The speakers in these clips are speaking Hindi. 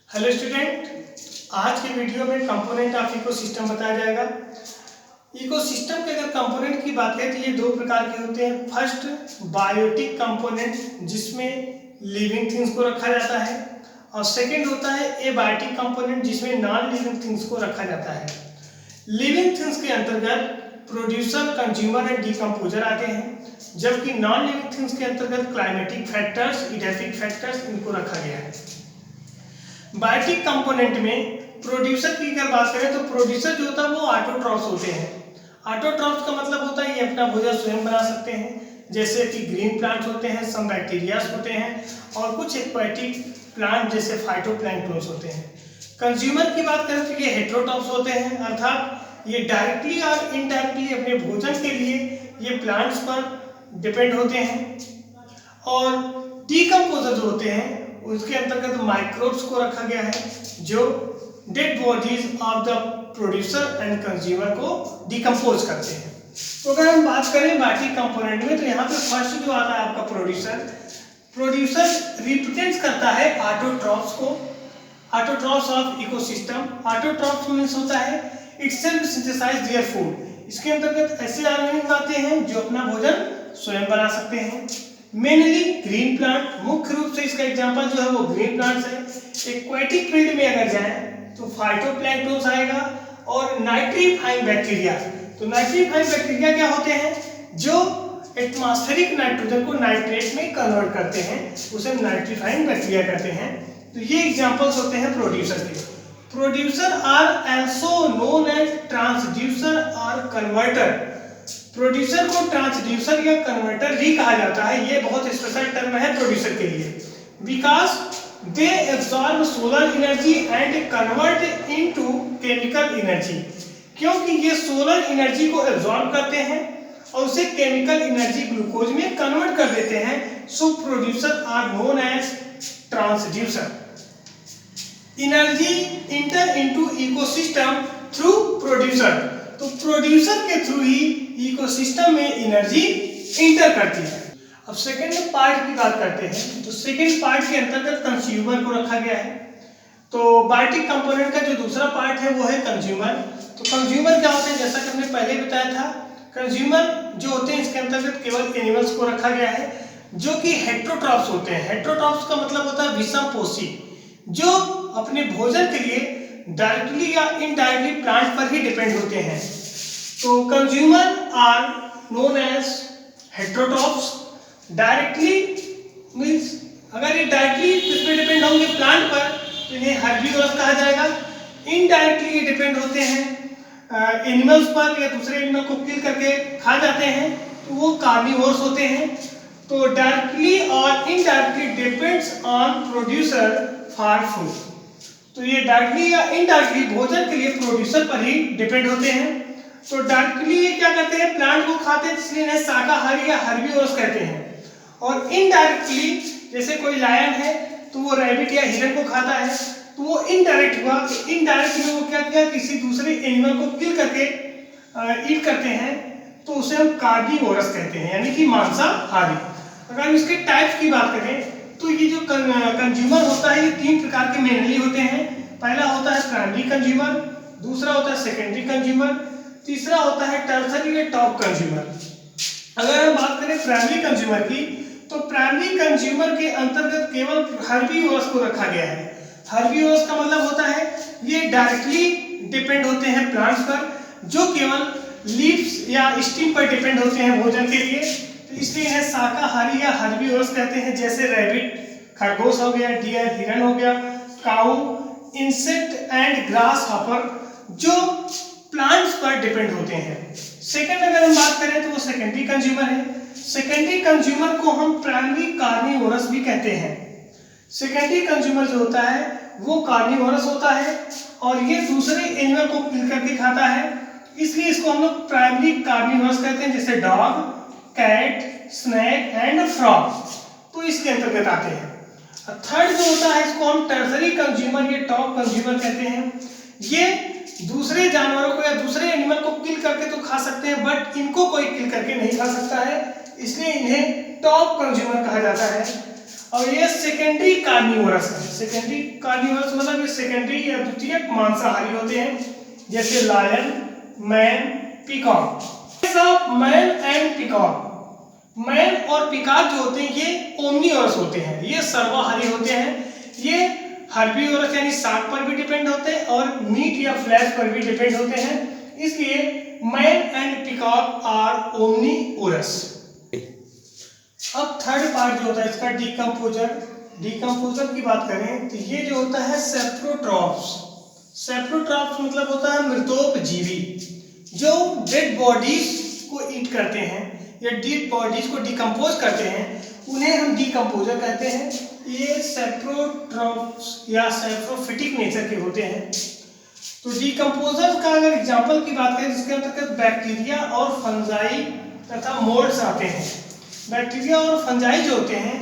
हेलो स्टूडेंट, आज के वीडियो में कंपोनेंट ऑफ इकोसिस्टम बताया जाएगा। इकोसिस्टम के अगर कंपोनेंट की बात करें तो ये दो प्रकार के होते हैं। फर्स्ट, बायोटिक कंपोनेंट जिसमें लिविंग थिंग्स को रखा जाता है, और सेकंड होता है एबायोटिक कंपोनेंट जिसमें नॉन लिविंग थिंग्स को रखा जाता है। लिविंग थिंग्स के अंतर्गत प्रोड्यूसर, कंज्यूमर एंड डिकम्पोजर आते हैं, जबकि नॉन लिविंग थिंग्स के अंतर्गत क्लाइमेटिक फैक्टर्स, इडेफिक फैक्टर्स इनको रखा गया है। बायोटिक कंपोनेंट में प्रोड्यूसर की अगर बात करें तो प्रोड्यूसर जो होता है वो ऑटोट्रॉफ्स होते हैं। ऑटोट्रॉफ्स का मतलब होता है ये अपना भोजन स्वयं बना सकते हैं, जैसे कि ग्रीन प्लांट्स होते हैं, सम बैक्टीरियाज होते हैं, और कुछ एक्वाटिक प्लांट जैसे फाइटोप्लैंक्टन्स होते हैं। कंज्यूमर की बात करें तो ये हेटेरोट्रॉफ्स होते हैं, अर्थात ये डायरेक्टली और इनडायरेक्टली अपने भोजन के लिए ये प्लांट्स पर डिपेंड होते हैं। और डिकम्पोजर जो होते हैं उसके अंतर्गत माइक्रोब्स को रखा गया है जो dead bodies of the producer and consumer को डिकम्पोज करते हैं। तो अगर हम बात करें बायोटिक कंपोनेंट में तो यहाँ पे फर्स्ट जो आता है आपका प्रोड्यूसर रिप्रेजेंट करता है ऑटोट्रॉफ्स को, autotrophs of ecosystem. Autotrophs means होता है इटसेल्फ सिंथेसाइज देयर फूड। इसके अंतर्गत ऐसे ऑर्गेनिज्म आते हैं जो अपना भोजन स्वयं बना सकते हैं। मेनली ग्रीन प्लांट, मुख्य रूप से इसका एग्जांपल जो है वो ग्रीन प्लांट्स है। एक्वाटिक फील्ड में अगर जाएं तो फाइटोप्लैंक्टन्स आएगा और नाइट्रीफाइंग बैक्टीरिया। तो नाइट्रीफाइंग बैक्टीरिया क्या होते हैं? जो एटमॉस्फेरिक नाइट्रोजन को नाइट्रेट में कन्वर्ट करते हैं, उसे नाइट्रीफाइंग बैक्टीरिया कहते हैं। तो ये एग्जांपल्स होते हैं प्रोड्यूसर के। Producer are also known as transducer और कन्वर्टर। प्रोड्यूसर को ट्रांसड्यूसर या कन्वर्टर भी कहा जाता है। ये बहुत स्पेशल टर्म है प्रोड्यूसर के लिए, because they absorb solar energy and convert into chemical energy. क्योंकि ये सोलर एनर्जी को एब्सॉर्ब करते हैं और उसे केमिकल एनर्जी ग्लूकोज में कन्वर्ट कर देते हैं। So producer are known as transducer. Energy enter into ecosystem through producer. तो प्रोड्यूसर के थ्रू ही इकोसिस्टम में एनर्जी इंटर करती है। अब सेकंड पार्ट की बात करते हैं तो सेकंड पार्ट के अंतर्गत कंज्यूमर को रखा गया है। तो बायोटिक कंपोनेंट का जो दूसरा पार्ट है वो है कंज्यूमर। तो कंज्यूमर क्या होते हैं? जैसा कि हमने पहले बताया था, कंज्यूमर जो होते हैं इसके अंतर्गत केवल एनिमल्स को रखा गया है जो कि हेटेरोट्रॉफ्स होते हैं। हेटेरोट्रॉफ्स का मतलब होता है विषमपोषी, जो अपने भोजन के लिए डायरेक्टली या इनडायरेक्टली प्लांट पर ही डिपेंड होते हैं। तो consumer are known as heterotrophs. Directly means अगर ये डायरेक्टली किस पे डिपेंड होंगे प्लांट पर तो इन्हें हर्बीवोरस कहा जाएगा। इनडायरेक्टली ये डिपेंड होते हैं एनिमल्स पर या दूसरे एनिमल को किल करके खा जाते हैं तो वो कार्निवोरस होते हैं। तो डायरेक्टली और indirectly depends on producer for food. तो ये डायरेक्टली या इनडायरेक्टली भोजन के लिए प्रोड्यूसर पर ही डिपेंड होते हैं। तो डायरेक्टली ये क्या करते हैं? प्लांट को खाते हैं, इसलिए इन्हें शाकाहारी या हर्बीवोरस कहते हैं। और इनडायरेक्टली जैसे कोई लायन है तो वो रैबिट या हिरन को खाता है, तो वो इनडायरेक्ट हुआ। इनडायरेक्ट में वो क्या किया? किसी दूसरे एनिमल को किल करके ईट करते हैं, तो उसे हम कार्निवोरस कहते हैं, यानी कि मांसाहारी। अगर हम इसके टाइप्स की बात करें तो ये जो कंज्यूमर होता है ये तीन प्रकार के मेनली होते हैं। पहला होता है प्राइमरी कंज्यूमर, दूसरा होता है सेकेंडरी कंज्यूमर, तीसरा होता है टर्सरी या टॉप कंज्यूमर। अगर हम बात करें प्राइमरी कंज्यूमर की तो प्राइमरी कंज्यूमर के अंतर्गत केवल हर्बीवोरस को रखा गया है। हर्बीवोरस का मतलब होता है ये डायरेक्टली डिपेंड होते हैं प्लांट्स पर, जो केवल लीव्स या स्टीम पर डिपेंड होते हैं भोजन के लिए, तो इसलिए इन्हें शाकाहारी या हर्बीवोरस कहते हैं। जैसे रैबिट खरगोश हो गया, डियर हिरन हो गया, काऊ, इंसेक्ट एंड ग्रास हॉपर जो प्लांट्स पर डिपेंड होते हैं। सेकंड अगर हम बात करें तो वो सेकेंडरी कंज्यूमर है। सेकेंडरी कंज्यूमर को हम प्राइमरी कार्निवोरस भी कहते हैं। सेकेंडरी कंज्यूमर जो होता है वो कार्निवोरस होता है और ये दूसरे एनिमल को किल करके खाता है, इसलिए इसको हम लोग प्राइमरी कार्निवोरस कहते हैं, जैसे dog, cat, snake and frog, तो इसके अंतर्गत आते हैं। थर्ड जो होता है इसको हम टर्सरी कंज्यूमर या टॉप कंज्यूमर कहते हैं। ये दूसरे जानवरों को या दूसरे एनिमल को किल करके तो खा सकते हैं, बट इनको कोई किल करके नहीं खा सकता है, इसलिए इन्हें टॉप कंज्यूमर कहा जाता है। और ये सेकेंडरी कार्निवोरस है। सेकेंडरी कार्निवोरस मतलब ये सेकेंडरी या द्वितीयक मांसाहारी होते हैं, जैसे लायन, मैन, पीकॉक। सब मैन एंड पीकॉक, मैन और पीकॉक जो होते हैं ये ओमनीवोरस होते हैं, ये सर्वाहारी होते हैं। ये हर्बीवोरस यानी शाक पर भी डिपेंड होते हैं और मीट या फ्लैश पर भी डिपेंड होते हैं, इसलिए man and peacock are omnivorous. अब थर्ड पार्ट जो होता है इसका डीकम्पोजर। डीकम्पोजर की बात करें तो ये जो होता है सेप्रोट्रॉप्स। सेप्रोट्रॉप्स मतलब होता है मृतोपजीवी, जो डेड बॉडीज को ईट करते हैं या डेड बॉडीज को डिकम्पोज करते हैं, उन्हें हम डीकम्पोजर कहते हैं। ये सेप्रोट्रॉप्स या सेप्रोफिटिक नेचर के होते हैं। तो डीकम्पोजर का अगर एग्जांपल की बात करें जिसके अंतर्गत बैक्टीरिया और फंजाई तथा मोल्ड्स आते हैं। बैक्टीरिया और फंजाई जो होते हैं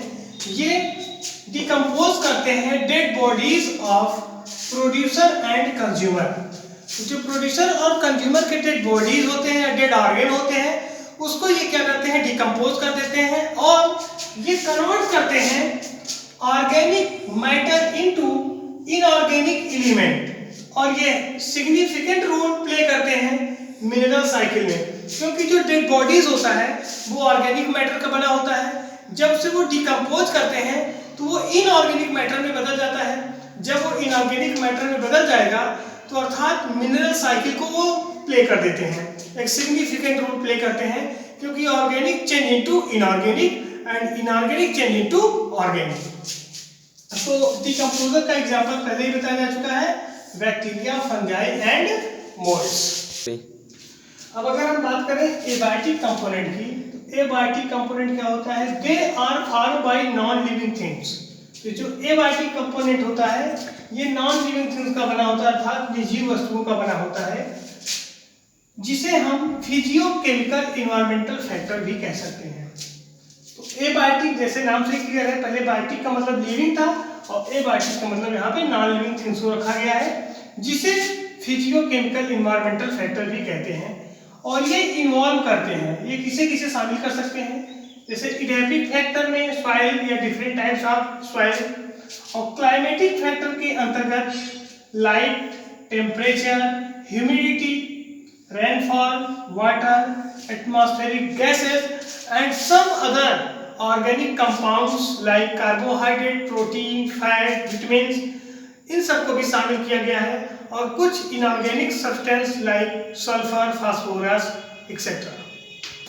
ये डिकम्पोज करते हैं dead bodies of producer and consumer. जो प्रोड्यूसर और कंज्यूमर के डेड बॉडीज होते हैं या डेड ऑर्गन होते हैं उसको ये क्या करते हैं, डिकम्पोज कर देते हैं और ये कन्वर्ट करते हैं organic matter into inorganic element, और ये सिग्निफिकेंट रोल प्ले करते हैं मिनरल साइकिल में, क्योंकि जो डेड बॉडीज होता है वो ऑर्गेनिक मैटर का बना होता है। जब से वो डिकम्पोज करते हैं तो वो इनऑर्गेनिक मैटर में बदल जाता है। जब वो इनऑर्गेनिक मैटर में बदल जाएगा तो अर्थात मिनरल साइकिल को वो प्ले कर देते हैं, एक सिग्निफिकेंट रोल प्ले करते हैं, क्योंकि organic change into inorganic and inorganic change into organic. तो डिकम्पोजर का एग्जांपल पहले ही बताया जा चुका है, बैक्टीरिया, फंजाई एंड मोल्ड्स। अब अगर हम बात करें एबायोटिक कंपोनेंट की, तो एबायोटिक कंपोनेंट क्या होता है, they are formed by non living things. तो जो एबायोटिक कंपोनेंट होता है ये नॉन लिविंग थिंग्स का बना होता है, अर्थात निर्जीव वस्तुओं का बना होता है, जिसे हम फिजियोकेमिकल इन्वायरमेंटल फैक्टर भी कह सकते हैं। तो एबायोटिक जैसे नाम से क्लियर है, पहले बायोटिक का मतलब लिविंग था और एबायोटिक का मतलब यहाँ पे नॉन लिविंग थिंग्स को रखा गया है, जिसे फिजियोकेमिकल इन्वायरमेंटल फैक्टर भी कहते हैं। और ये इन्वॉल्व करते हैं, ये किसे किसे शामिल कर सकते हैं, जैसे इडेपिक फैक्टर में सॉइल या डिफरेंट टाइप्स ऑफ सॉइल, और क्लाइमेटिक फैक्टर के अंतर्गत light, temperature, humidity, rainfall, water, atmospheric gases and some other organic compounds like carbohydrate, protein, fat, vitamins, इन सबको भी शामिल किया गया है, और कुछ inorganic substance like sulphur, phosphorus etcetera.